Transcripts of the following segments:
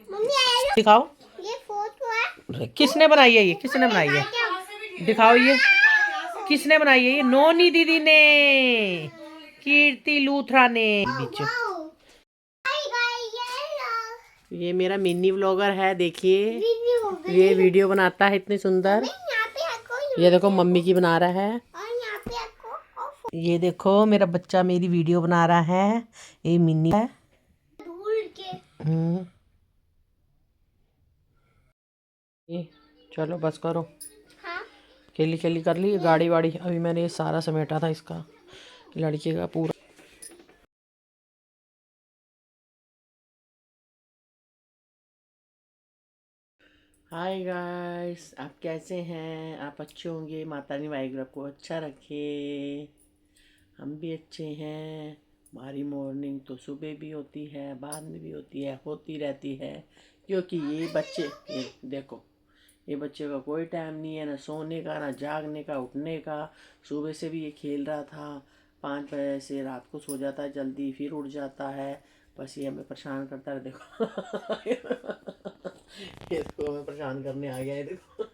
दिखाओ, ये फोटो है। किसने बनाई है? ये किसने बनाई है? दिखाओ, ये किसने बनाई है? ये नोनी दीदी ने, कीर्ति लूथरा ने। बीच ये मेरा मिनी व्लॉगर है, देखिए ये वीडियो बनाता है इतनी सुंदर। ये देखो मम्मी की बना रहा है। ये देखो मेरा बच्चा मेरी वीडियो बना रहा है। ये मिनी है। ये चलो बस करो। हाँ? खेली खेली कर ली गाड़ी वाड़ी। अभी मैंने ये सारा समेटा था इसका, लड़के का पूरा। हाय गाइस, आप कैसे हैं? आप अच्छे होंगे। माता रानी वाहिगुरु को अच्छा रखे। हम भी अच्छे हैं। हमारी मॉर्निंग तो सुबह भी होती है, बाद में भी होती है, होती रहती है। क्योंकि ये बच्चे, ये देखो, ये बच्चे का कोई टाइम नहीं है, ना सोने का, ना जागने का, उठने का। सुबह से भी ये खेल रहा था। 5 बजे से रात को सो जाता है जल्दी, फिर उठ जाता है। बस ये हमें परेशान करता है। देखो ये देखो हमें परेशान करने आ गया। ये देखो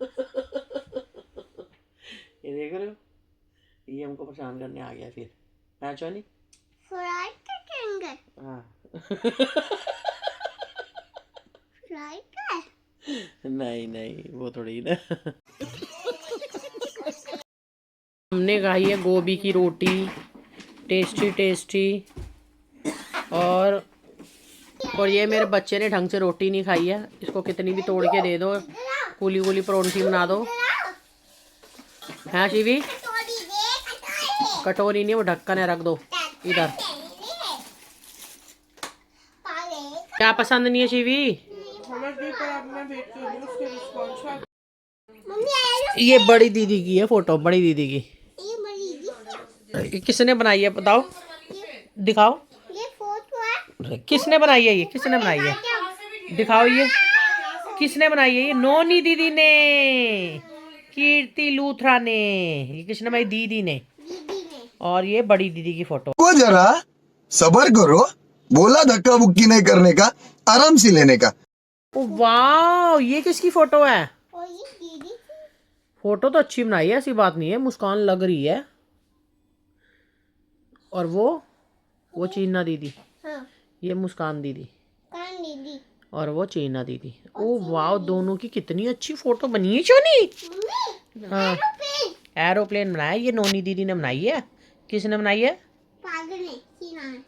ये देख रहे हो, ये हमको परेशान करने आ गया फिर। हाँ चोनी, हाँ नहीं नहीं, वो थोड़ी ना। हमने खाई है गोभी की रोटी, टेस्टी टेस्टी। और ये मेरे बच्चे ने ढंग से रोटी नहीं खाई है। इसको कितनी भी तोड़ के दे दो, कूली कूली परोंठी बना दो। हाँ शिवी, कटोरी नहीं, वो ढक्कन है, रख दो इधर। क्या पसंद नहीं है शिवी? ये बड़ी दीदी की है फोटो, बड़ी दीदी की। ये किसने बनाई है बताओ, दिखाओ। ये फोटो है। किसने बनाई है? ये किसने बनाई है? दिखाओ, ये किसने बनाई है? ये नोनी दीदी ने, कीर्ति लूथरा ने। ये किसने बनाई? दीदी ने। और ये बड़ी दीदी की फोटो। को जरा सबर करो, बोला धक्का बुक्की नहीं करने का, आराम से लेने का। ओ वाह, ये किसकी फोटो है? और ये दीदी फोटो तो अच्छी बनाई है, ऐसी बात नहीं है, मुस्कान लग रही है। और वो चीना दीदी। हाँ, ये मुस्कान दीदी। कान दीदी। और वो चीना दीदी। ओ वाह, दोनों की कितनी अच्छी फोटो बनी है चोनी। मम्मी, हाँ, एरोप्लेन बनाया ये नोनी दीदी ने बनाई है। किसने बनाई है? पागल है, सीना है।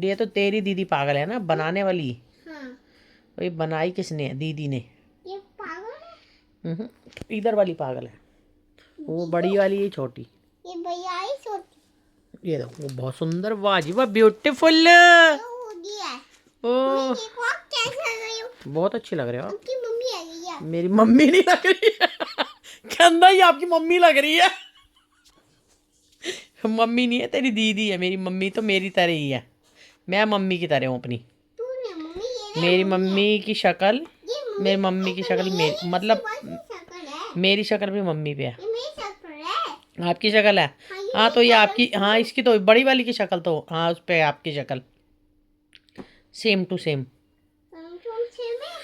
ये तो तेरी दीदी पागल है ना, बनाने वाली। हाँ, भाई बनाई किसने है? दीदी ने। ये पागल है। इधर वाली पागल है, वो बड़ी वाली, ये छोटी। ये भैया ही छोटी। ये देखो, वो बहुत सुंदर, वाह जी वाह, ब्यूटीफुल। हो गया है। ओ देखो आप कैसे लग रही हो। बहुत अच्छी लग रहे हो आप। आपकी मम्मी आ गई है। मेरी मम्मी नहीं लग रही है। कहना ही आपकी मम्मी लग रही है। मम्मी नहीं है, तेरी दीदी है। मेरी मम्मी तो मेरी तरह ही है, मैं मम्मी की तरह हूँ अपनी। तूने मम्मी, ये मेरी मम्मी की शक्ल, ये मेरी मम्मी की शक्ल मेरी, मतलब शक्ल है। मेरी शक्ल भी मम्मी पे है। ये मेरी शक्ल है। आपकी शक्ल है? हाँ, ये हाँ तो ये मेरी आपकी, हाँ इसकी तो बड़ी वाली की शक्ल तो, हाँ उस पे आपकी शक्ल same to same,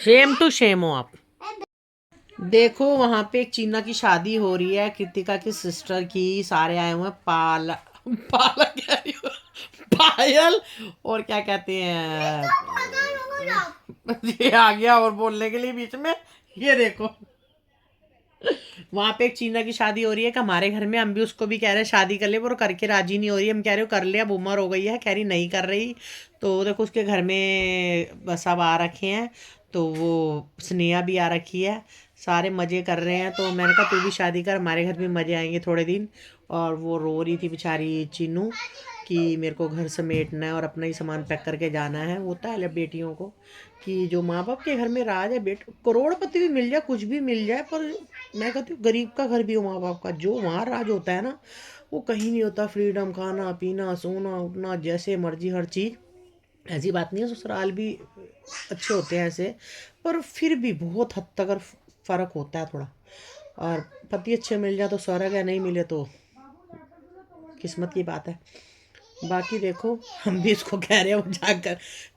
same to same हो आप। देखो वहां पे एक चीना की शादी हो रही है, कृतिका की सिस्टर की। सारे आए हुए हैं। पाला कह रही हूँ, पायल, और क्या कहते हैं, ये आ गया और बोलने के लिए बीच में। ये देखो वहां पे एक चीना की शादी हो रही है कि हमारे घर में। हम भी उसको भी कह रहे हैं शादी कर ले, पर वो करके राजी नहीं हो रही। हम कह रहे हो कर ले, अब उम्र हो गई है। कह रही नहीं कर रही। तो देखो उसके घर में सब आ रखे हैं, तो वो स्नेहा भी आ रखी है। सारे मज़े कर रहे हैं। तो मैंने कहा तू भी शादी कर, हमारे घर भी मज़े आएंगे थोड़े दिन। और वो रो रही थी बेचारी चीनू कि मेरे को घर समेटना है और अपना ही सामान पैक करके जाना है। होता है बेटियों को कि जो माँ बाप के घर में राज है, करोड़पति भी मिल जाए, कुछ भी मिल जाए, पर मैं कहती हूँ गरीब का घर भी हो माँ बाप का, जो वहाँ राज होता है ना, वो कहीं नहीं होता। फ्रीडम, खाना पीना, सोना उठना, जैसे मर्जी हर चीज़। ऐसी बात नहीं है, ससुराल भी अच्छे होते हैं ऐसे, पर फिर भी बहुत हद तक फ़र्क होता है थोड़ा। और पति अच्छे मिल जाए तो स्वर्ग है, नहीं मिले तो किस्मत की बात है। बाकी देखो हम भी इसको कह रहे हैं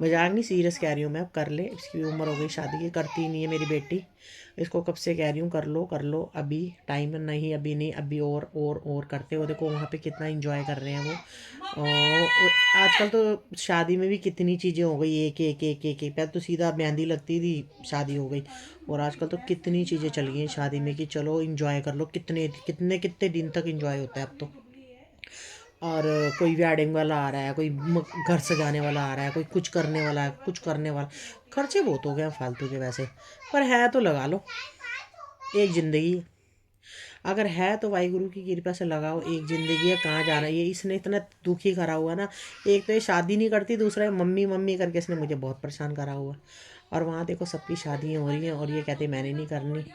मजाक नहीं सीरियस कह रही हूँ मैं, अब कर ले, इसकी उम्र हो गई शादी की, करती नहीं है मेरी बेटी। इसको कब से कह रही हूँ कर लो, अभी टाइम नहीं, अभी नहीं, अभी और करते हो। देखो वहाँ पे कितना इंजॉय कर रहे हैं वो। और आजकल तो शादी में भी कितनी चीज़ें हो गई, एक एक एक एक एक, पहले तो सीधा मेहंदी लगती थी शादी हो गई, और आजकल तो कितनी चीज़ें चल गई हैं शादी में कि चलो इंजॉय कर लो। कितने कितने कितने दिन तक इंजॉय होता है अब तो। और कोई वेडिंग वाला आ रहा है, कोई घर सजाने वाला आ रहा है, कोई कुछ करने वाला है, कुछ करने वाला। खर्चे बहुत हो गए हैं फालतू के वैसे, पर है तो लगा लो, एक ज़िंदगी अगर है तो वाहिगुरु की कृपा से लगाओ। एक ज़िंदगी है, कहाँ जाना है। ये इसने इतना दुखी करा हुआ ना, एक तो ये शादी नहीं करती, दूसरा है मम्मी मम्मी करके इसने मुझे बहुत परेशान करा हुआ। और वहाँ देखो सबकी शादियाँ हो रही हैं और ये कहते मैंने नहीं करनी।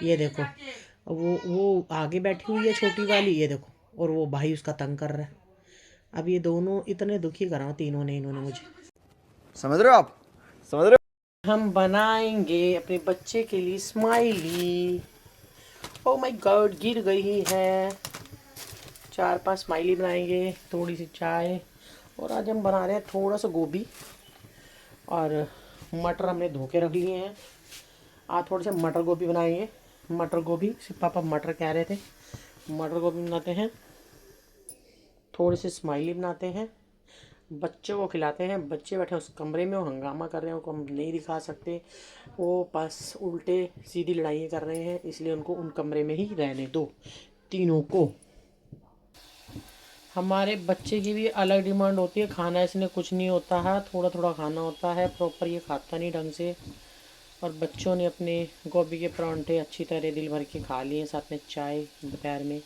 ये देखो वो आगे बैठी हुई है छोटी वाली, ये देखो, और वो भाई उसका तंग कर रहा है। अब ये दोनों इतने दुखी करा तीनों ने इन्होंने मुझे। समझ रहे हो आप? समझ रहे हम बनाएंगे अपने बच्चे के लिए स्माइली। ओ माय गॉड, गिर गई है। 4-5 स्माइली बनाएंगे, थोड़ी सी चाय, और आज हम बना रहे हैं थोड़ा सा गोभी और मटर हमने धो के रख लिए हैं। आज थोड़े से मटर गोभी बनाएंगे। मटर गोभी सिर्फ पापा मटर कह रहे थे, मटर गोभी बनाते हैं। थोड़ी सी स्माइली बनाते हैं, बच्चों को खिलाते हैं। बच्चे बैठे उस कमरे में, वो हंगामा कर रहे हैं, उनको हम नहीं दिखा सकते। वो बस उल्टे सीधी लड़ाइयाँ कर रहे हैं, इसलिए उनको उन कमरे में ही रहने दो तीनों को। हमारे बच्चे की भी अलग डिमांड होती है, खाना इसने कुछ नहीं होता है, थोड़ा थोड़ा खाना होता है, प्रॉपर ये खाता नहीं ढंग से। और बच्चों ने अपने गोभी के परांठे अच्छी तरह दिल भर के खा लिए, साथ में चाय दोपहर में।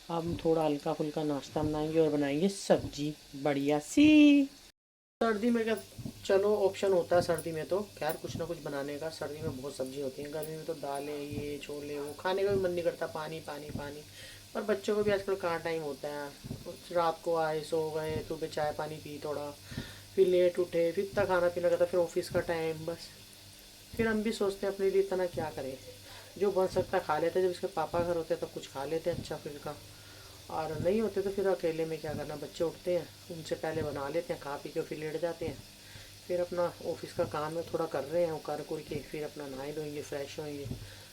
अब हम थोड़ा हल्का फुल्का नाश्ता बनाएंगे और बनाएंगे सब्जी बढ़िया सी। सर्दी में क्या, चलो ऑप्शन होता है सर्दी में तो खैर कुछ ना कुछ बनाने का। सर्दी में बहुत सब्जी होती है, गर्मी में तो दालें ये छोले वो खाने का भी मन नहीं करता, पानी पानी पानी। और बच्चों को भी आजकल कहाँ टाइम होता है, रात को आए सो गए, सुबह चाय पानी पी थोड़ा, फिर लेट उठे, फिर इतना खाना पीना करता, फिर ऑफिस का टाइम, बस फिर हम भी सोचते हैं अपने लिए इतना क्या करें। जो बन सकता खा लेते, जब इसके पापा घर होते तब कुछ खा लेते अच्छा फिर का, और नहीं होते तो फिर अकेले में क्या करना। बच्चे उठते हैं, उनसे पहले बना लेते हैं, खा पी के फिर लेट जाते हैं। फिर अपना ऑफिस का काम में थोड़ा कर रहे हैं, वो कर के फिर अपना नहाए धोएंगे, फ्रेश होएंगे,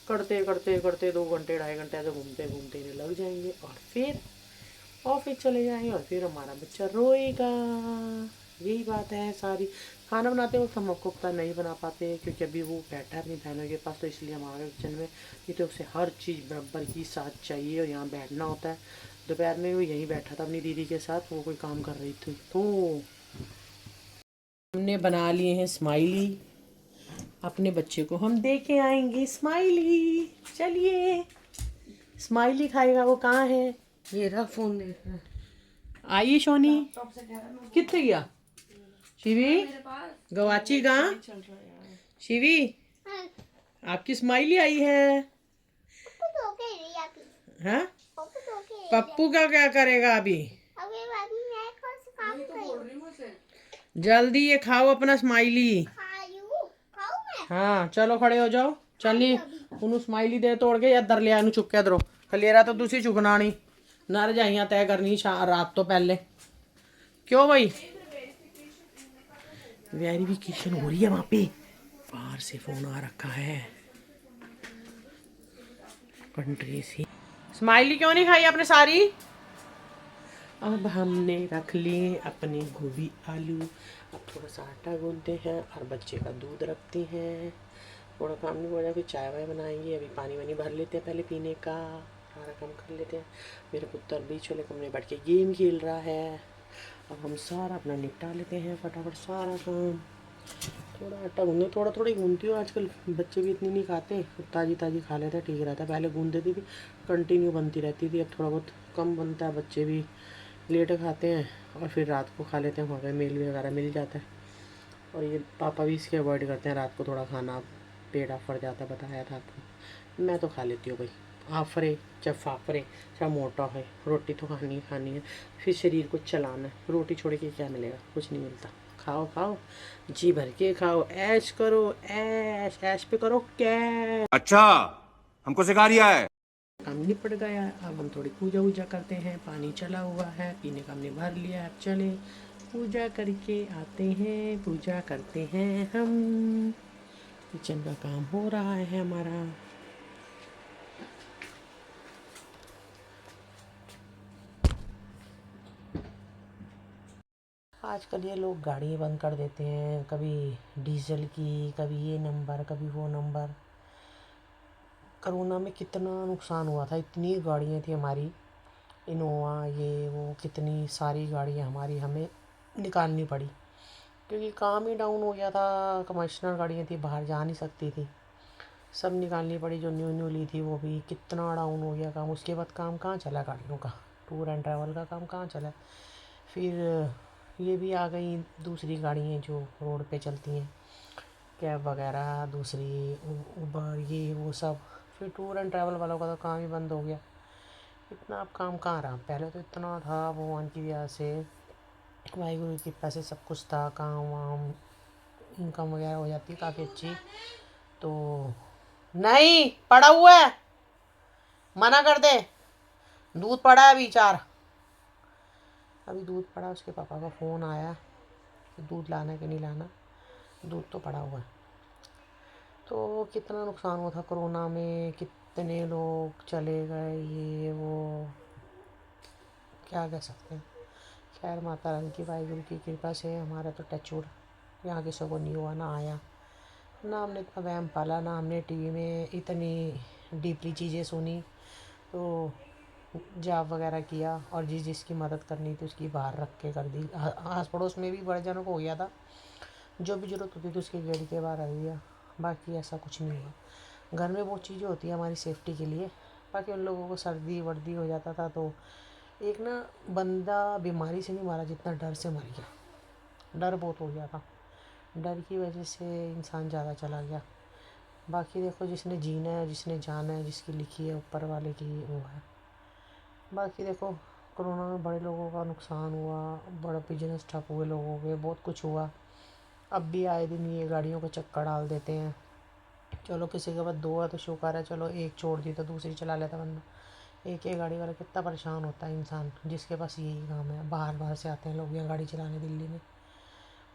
करते करते करते 2 घंटे 2.5 घंटे ऐसे घूमते घूमते इन्हें लग जाएंगे, और फिर ऑफिस चले जाएंगे, और फिर हमारा बच्चा रोएगा। यही बात है सारी। खाना बनाते वक्त हम आपको पता नहीं बना पाते, क्योंकि अभी वो बैठा है अपनी बहनों के पास, तो इसलिए हम आ गए किचन में। ये तो उसे हर चीज़ बराबर की साथ चाहिए और यहाँ बैठना होता है। दोपहर में वो यहीं बैठा था अपनी दीदी के साथ, वो कोई काम कर रही थी, तो हमने बना लिए हैं स्माइली। अपने बच्चे को हम दे के आएंगे स्माइली। चलिए, स्माइली खाएगा। वो कहाँ है? ये रहा फोन देख रहा है। आइए सोनी, कितने गया शिवी? गवाची कहाँ? शिवी, हाँ, आपकी स्माइली आई है। पप्पू तो के रही आपकी। हाँ, पप्पू तो के रही। पप्पू का क्या करेगा अभी? अभी बाद में मैं कौन सा काम करूँ? जल्दी ये खाओ अपना स्माइली। खाऊं खाऊं मैं। हाँ चलो खड़े हो जाओ। चलिए उन्होंने स्माइली दे तोड़ के या दर लिया इन चुक के दरो खलेरा तो तुसी चुकना नहीं ना, रजाइयाँ तय करनी रात तो पहले। क्यों भाई? वेरिफिकेशन हो रही है वहाँ पे, बाहर से फोन आ रखा है कंट्री से। स्माइली क्यों नहीं खाई आपने सारी? अब हमने रख लिए अपने गोभी आलू। अब थोड़ा सा आटा गूंदते हैं और बच्चे का दूध रखते हैं। थोड़ा काम नहीं हो जाए, फिर चाय वाय बनाएंगे। अभी पानी वानी भर लेते हैं पहले पीने का, सारा काम कर लेते हैं। मेरे पुत्र बीच वाले कमरे बैठ के गेम खेल रहा है। अब हम सारा अपना निपटा लेते हैं फटाफट सारा काम। थोड़ा आटा गूंदे, थोड़ा थोड़ा ही गूंदती हूँ आजकल, बच्चे भी इतनी नहीं खाते, ताज़ी ताज़ी खा लेते हैं, ठीक रहता है। पहले गूंद देती थी, कंटिन्यू बनती रहती थी, अब थोड़ा बहुत कम बनता है। बच्चे भी लेट खाते हैं और फिर रात को खा लेते हैं, वहाँ पे मेल वगैरह मिल जाता है। और ये पापा भी इसके अवॉइड करते हैं, रात को थोड़ा खाना पेट आफर जाता है, बताया था आपको। मैं तो खा लेती हूँ भाई, आफरे चाहे फाफरे चाहे मोटा है, रोटी तो खानी है, फिर शरीर को चलाना है। रोटी छोड़ के क्या मिलेगा? कुछ नहीं मिलता। खाओ खाओ, जी भर के खाओ, ऐश करो, ऐश ऐश पे करो क्या। अच्छा, हमको सिखा रिया है। काम निपट गया। अब हम थोड़ी पूजा वूजा करते हैं। पानी चला हुआ है, पीने का हमने भर लिया। अब चले पूजा करके आते हैं, पूजा करते हैं हम। किचन का काम हो रहा है हमारा। आजकल ये लोग गाड़ी बंद कर देते हैं, कभी डीजल की, कभी ये नंबर, कभी वो नंबर। कोरोना में कितना नुकसान हुआ था, इतनी गाड़ियाँ थी हमारी, इनोवा ये वो, कितनी सारी गाड़ियाँ हमारी हमें निकालनी पड़ी क्योंकि काम ही डाउन हो गया था। कमर्शियल गाड़ियाँ थी, बाहर जा नहीं सकती थी, सब निकालनी पड़ी। जो न्यू न्यू ली थी वो भी कितना डाउन हो गया काम। उसके बाद काम कहाँ चला गाड़ियों का, टूर एंड ट्रैवल का काम कहाँ चला। फिर ये भी आ गई दूसरी गाड़ियाँ जो रोड पे चलती हैं, कैब वगैरह, दूसरी उबर ये वो सब। फिर टूर एंड ट्रैवल वालों का तो काम ही बंद हो गया। इतना अब काम कहाँ रहा, पहले तो इतना था, भगवान की दया से, वाहिगुरु की कृपा से सब कुछ था, काम वाम, इनकम वगैरह हो जाती काफ़ी अच्छी। तो नहीं पड़ा हुआ है, मना कर दे, दूध पड़ा है अभी 4, अभी दूध पड़ा। उसके पापा का फ़ोन आया कि दूध लाना कि नहीं लाना, दूध तो पड़ा हुआ है। तो कितना नुकसान हुआ था कोरोना में, कितने लोग चले गए, ये वो क्या कह सकते हैं। खैर माता रानी की, वाहिगुरु की कृपा से हमारा तो टचवुड यहाँ किसी को नहीं हुआ, ना आया, ना हमने इतना वहम पाला, ना हमने टीवी में इतनी डीपली चीज़ें सुनी। तो जाप वगैरह किया और जिसकी मदद करनी थी उसकी बाहर रख के कर दी। आस पड़ोस में भी बड़े जनों को हो गया था, जो भी ज़रूरत होती थी उसकी गेड़ी के बाहर रख दिया। बाकी ऐसा कुछ नहीं हुआ। घर में वो चीज़ें होती है हमारी सेफ्टी के लिए। बाकी उन लोगों को सर्दी वर्दी हो जाता था तो एक ना बंदा बीमारी से नहीं मारा जितना डर से मर गया। डर बहुत हो गया था, डर की वजह से इंसान ज़्यादा चला गया। बाकी देखो, जिसने जीना है, जिसने जाना है, जिसकी लिखी है ऊपर वाले की, वो है। बाकी देखो, कोरोना में बड़े लोगों का नुकसान हुआ, बड़ा बिजनेस ठप हुए लोगों के, बहुत कुछ हुआ। अब भी आए दिन ये गाड़ियों को चक्कर डाल देते हैं। चलो किसी के पास 2 है तो शुक्र है, चलो एक छोड़ दी तो दूसरी चला लेता बंदा। एक गाड़ी वाला कितना परेशान होता है इंसान, जिसके पास यही काम है। बाहर बाहर से आते हैं लोग यहाँ गाड़ी चलाने दिल्ली में।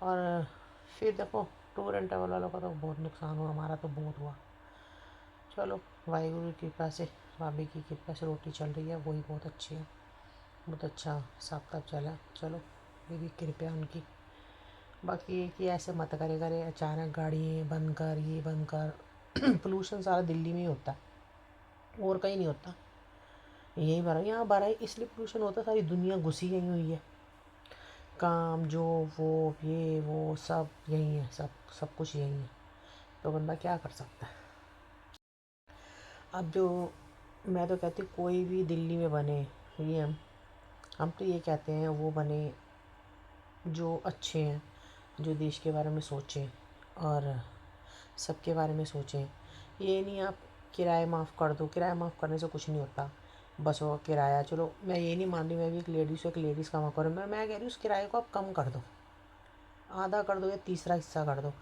और फिर देखो, टूर एंड ट्रैवल वालों का तो बहुत नुकसान हुआ, हमारा तो बहुत हुआ। चलो वाहिगुरु की कृपा से, बाबे की कृपा से रोटी चल रही है, वही बहुत अच्छी है, बहुत अच्छा हिसाब किताब चला। चलो ये भी कृपया उनकी। बाकी ये कि ऐसे मत करे करे अचानक गाड़ी बंद कर, ये बंद कर। पोल्यूशन सारा दिल्ली में ही होता है, और कहीं नहीं होता। यही भरा, यहाँ भरा है इसलिए पोल्यूशन होता है, सारी दुनिया घुसी गई हुई है। काम जो वो ये वो सब यही है, सब कुछ यही है। तो बंदा क्या कर सकता है। अब जो मैं तो कहती हूँ कोई भी दिल्ली में बने, ये हम तो ये कहते हैं वो बने जो अच्छे हैं, जो देश के बारे में सोचें और सबके बारे में सोचें। ये नहीं आप किराए माफ़ कर दो, किराया माफ़ करने से कुछ नहीं होता। बसों का किराया, चलो मैं ये नहीं मान रही, मैं भी एक लेडीज़ का करूँ, मैं कह रही हूँ उस किराए को आप कम कर दो, आधा कर दो या तीसरा हिस्सा कर दो।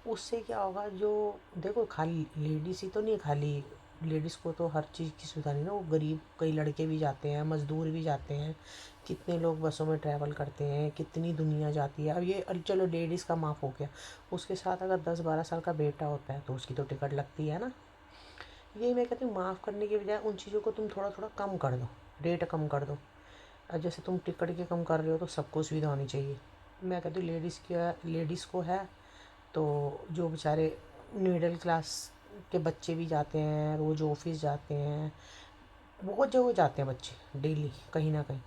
उससे क्या होगा, जो देखो खाली लेडीज़ ही तो नहीं, खाली लेडीज़ को तो हर चीज़ की सुविधा नहीं ना, वो गरीब कई लड़के भी जाते हैं, मज़दूर भी जाते हैं, कितने लोग बसों में ट्रैवल करते हैं, कितनी दुनिया जाती है। अब ये चलो लेडीज़ का माफ़ हो गया, उसके साथ अगर 10-12 साल का बेटा होता है तो उसकी तो टिकट लगती है ना। ये मैं कहती हूँ माफ़ करने के बजाय उन चीज़ों को तुम थोड़ा थोड़ा कम कर दो, रेट कम कर दो। जैसे तुम टिकट के कम कर रहे हो तो सबको सुविधा होनी चाहिए। मैं कहती हूँ लेडीज़ को है तो जो बेचारे मिडिल क्लास के बच्चे भी जाते हैं, रोज़ ऑफिस जाते हैं, बहुत जगह जाते हैं बच्चे डेली कहीं ना कहीं।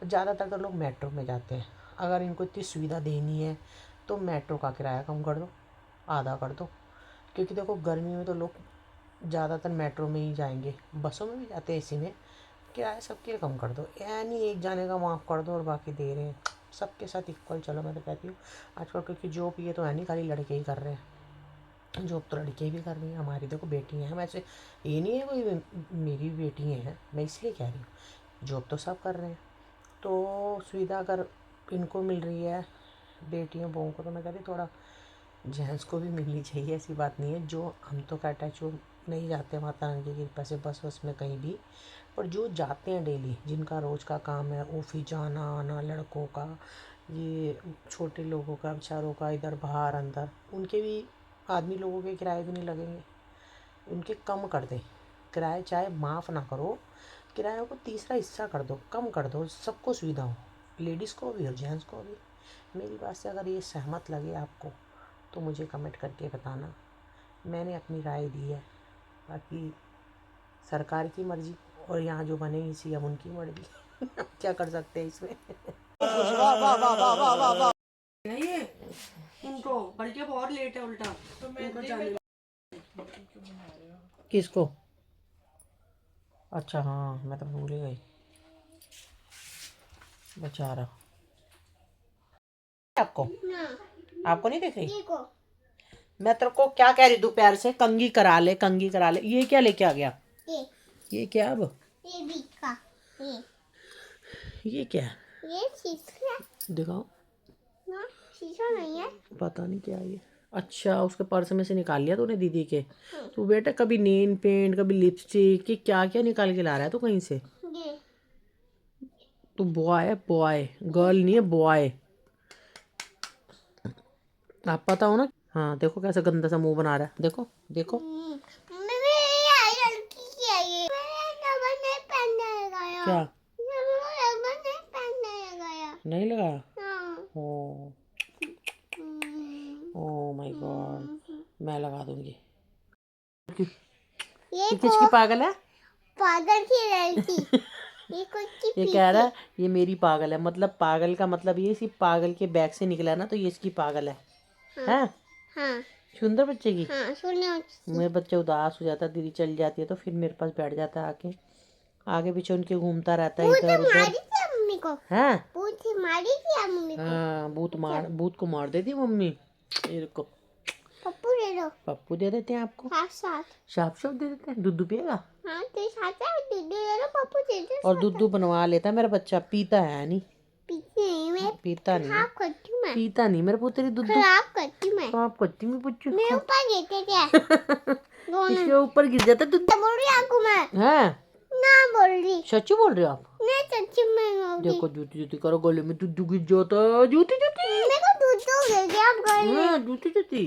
ज़्यादातर तो लोग मेट्रो में जाते हैं। अगर इनको इतनी सुविधा देनी है तो मेट्रो का किराया कम कर दो, आधा कर दो। क्योंकि देखो गर्मी में तो लोग ज़्यादातर मेट्रो में ही जाएंगे, बसों में भी जाते हैं एसी में। किराया सबके कम कर दो, यानी एक जाने का माफ़ कर दो और बाकी दे रहे हैं सबके साथ इक्वल। चलो मैं तो कहती हूँ आजकल, क्योंकि जॉब ये तो है नहीं खाली लड़के ही कर रहे हैं, जॉब तो लड़के भी कर रही हैं। हमारी देखो बेटी हैं, वैसे ये नहीं है कोई, मेरी बेटी हैं, मैं इसलिए कह रही हूँ जॉब तो सब कर रहे हैं। तो सुविधा अगर इनको मिल रही है बेटियों बहुओं को, तो मैं कहती थोड़ा जेंट्स को भी मिलनी चाहिए, ऐसी बात नहीं है। जो हम तो कहते हैं जो नहीं जाते माता रानी की कृपा से बस में कहीं भी, पर जो जाते हैं डेली, जिनका रोज़ का काम है ऑफिस जाना आना, लड़कों का, ये छोटे लोगों का, बेचारों का इधर बाहर अंदर, उनके भी आदमी लोगों के किराए भी नहीं लगेंगे, उनके कम कर दें किराए, चाहे माफ़ ना करो, किराए को तीसरा हिस्सा कर दो, कम कर दो, सबको सुविधा हो, लेडीज़ को भी और जेंट्स को भी। मेरी बात से अगर ये सहमत लगे आपको तो मुझे कमेंट करके बताना। मैंने अपनी राय दी है, बाकी सरकार की मर्जी और यहाँ जो बने सीएम उनकी मर्जी। क्या कर सकते हैं इसमें। ये इनको बल्कि बहुत लेट है उल्टा इनको जाने। किसको? अच्छा हाँ, मैं तो भूल ही गई बेचारा। आपको ना आपको नहीं दिख रही? देखो मैं तेरे को क्या कह रही दोपहर से, कंघी करा ले कंघी करा ले। ये क्या लेके आ गया? ये ये क्या अब? ये बीका ये क्या? ये शीशा दिखाओ। ना शीशा नहीं है। पता नहीं क्या है ये। अच्छा, उसके पर्स में से निकाल लिया तूने दीदी के। तू बेटा कभी नेल पेंट, कभी लिपस्टिक, ये क्या क्या निकाल के ला रहा है तू कहीं से? ये तू बॉय है, बॉय, गर्ल नहीं है, बॉय। आप पता हो ना। हाँ देखो कैसे गंदा सा मुंह बना रहा है, देखो देखो। मेरे ये लड़की की है ये। मेरे रबर नहीं पहनने लगाया। क्या रबर नहीं पहनने लगाया। नहीं लगा? हाँ। ओ ओ माय गॉड, मैं लगा दूंगी। ये ये किसकी पागल है? पागल की लड़की। ये कुछ की ये कह रहा है ये मेरी पागल है, मतलब पागल का मतलब ये इसकी पागल के बैग से निकला ना, तो ये इसकी पागल है। हैं? हाँ सुंदर बच्चे की। हाँ सुनो। मेरे बच्चा उदास हो जाता है, दीदी चल जाती है तो फिर मेरे पास बैठ जाता है आके, आगे पीछे उनके घूमता रहता है इधर उधर। मारी थी मम्मी को। हैं? पूछी मारी थी मम्मी को। हाँ, भूत को मार देती है मम्मी। ये को पप्पू दे दो। पप्पू दे देते हैं आपको, साथ साथ। शाप दे देते हैं। दूध पिएगा? हाँ तो साथ साथ दूध दे दो पप्पू दे दो। और दूध बनवा लेता है मेरा बच्चा, पीता है नहीं। पीछे नहीं मैं पीता नहीं, खराब करती हूँ मैं। पीता नहीं मेरा पुत्री दूध। खराब करती हूँ मैं। तो आप करती मैं पुच्चू मेरे ऊपर देते क्या? इसके ऊपर गिर जाता दूध। बोल रही आपको मैं। हैं? ना बोल रही। सच्ची बोल रहे हो आप? मैं सच्ची में बोल रही। देखो जूती जूती करो, गले में दूध गिर जाता है। जूती जूती। मेरे को दूध तो दे दे आप गए। हाँ, जूती जूती।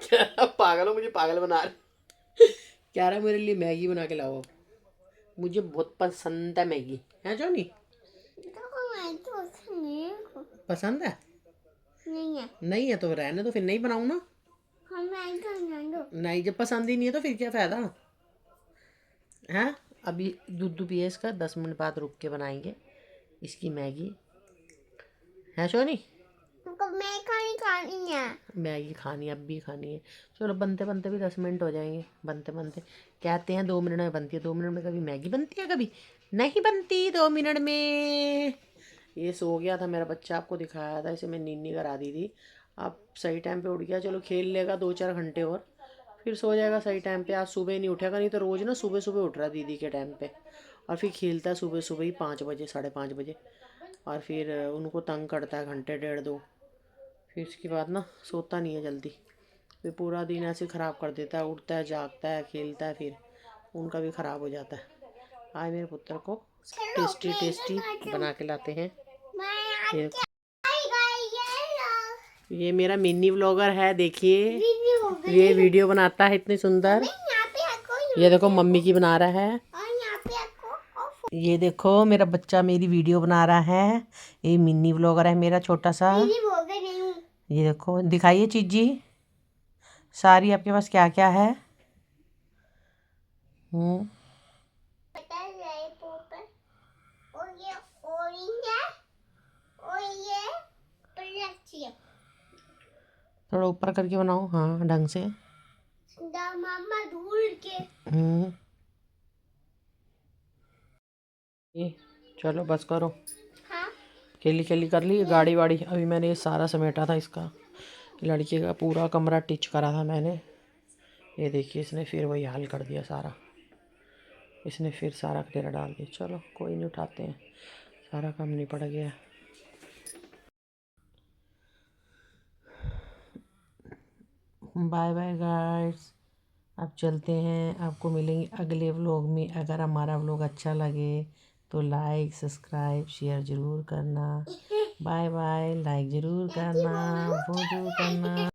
क्या पागल हो, मुझे पागल बना रहे। कह रहा है मेरे लिए मैगी बना के लाओ, मुझे बहुत पसंद है मैगी। है जॉनी? तो मैं तो नहीं पसंद है? नहीं है। नहीं है तो रहने दो, फिर नहीं बनाऊँ ना। मैं तो नहीं दो। नहीं, जब पसंद ही नहीं है तो फिर क्या फ़ायदा है। अभी दूध पिए इसका, 10 मिनट बाद रुक के बनाएंगे इसकी मैगी। है शोनी? मैं खानी है। मैगी खानी है, अब भी खानी है। चलो बनते बनते भी 10 मिनट हो जाएंगे। बनते बनते कहते हैं 2 मिनट में बनती है, 2 मिनट में कभी मैगी बनती है, कभी नहीं बनती 2 मिनट में। ये सो गया था मेरा बच्चा, आपको दिखाया था, इसे मैं नींद करा दी थी। अब सही टाइम पे उठ गया, चलो खेल लेगा 2-4 घंटे और फिर सो जाएगा सही टाइम पे। आज सुबह नहीं उठेगा, नहीं तो रोज़ ना सुबह सुबह उठ रहा है दीदी के टाइम पे, और फिर खेलता है सुबह सुबह ही 5 बजे 5:30 बजे, और फिर उनको तंग करता है घंटे 1.5-2। फिर इसके बाद ना सोता नहीं है जल्दी, फिर पूरा दिन ऐसे ख़राब कर देता है, उठता है जागता है खेलता है, फिर उनका भी ख़राब हो जाता है। आज मेरे पुत्र को टेस्टी टेस्टी बना के लाते हैं। ये मेरा मिनी व्लॉगर है, देखिए ये वीडियो बनाता है इतनी सुंदर। ये देखो मम्मी की बना रहा है। ये देखो मेरा बच्चा मेरी वीडियो बना रहा है। ये मिनी व्लॉगर है मेरा छोटा सा। ये देखो, दिखाइए चीजी सारी आपके पास क्या क्या है। और ये ऑरेंज है और ये प्लस है। थोड़ा ऊपर करके बनाओ, हाँ ढंग से। मामा धूल के ये चलो बस करो। हाँ खेली खेली कर ली गाड़ी वाड़ी। अभी मैंने ये सारा समेटा था, इसका लड़के का पूरा कमरा टिच करा था मैंने। ये देखिए इसने फिर वही हाल कर दिया सारा, इसने फिर सारा कचरा डाल दिया। चलो कोई नहीं, उठाते हैं, सारा काम निपट गया। बाय बाय गाइस, अब चलते हैं, आपको मिलेंगे अगले व्लॉग में। अगर हमारा व्लॉग अच्छा लगे तो लाइक सब्सक्राइब शेयर ज़रूर करना। बाय बाय, लाइक ज़रूर करना, वो ज़रूर करना।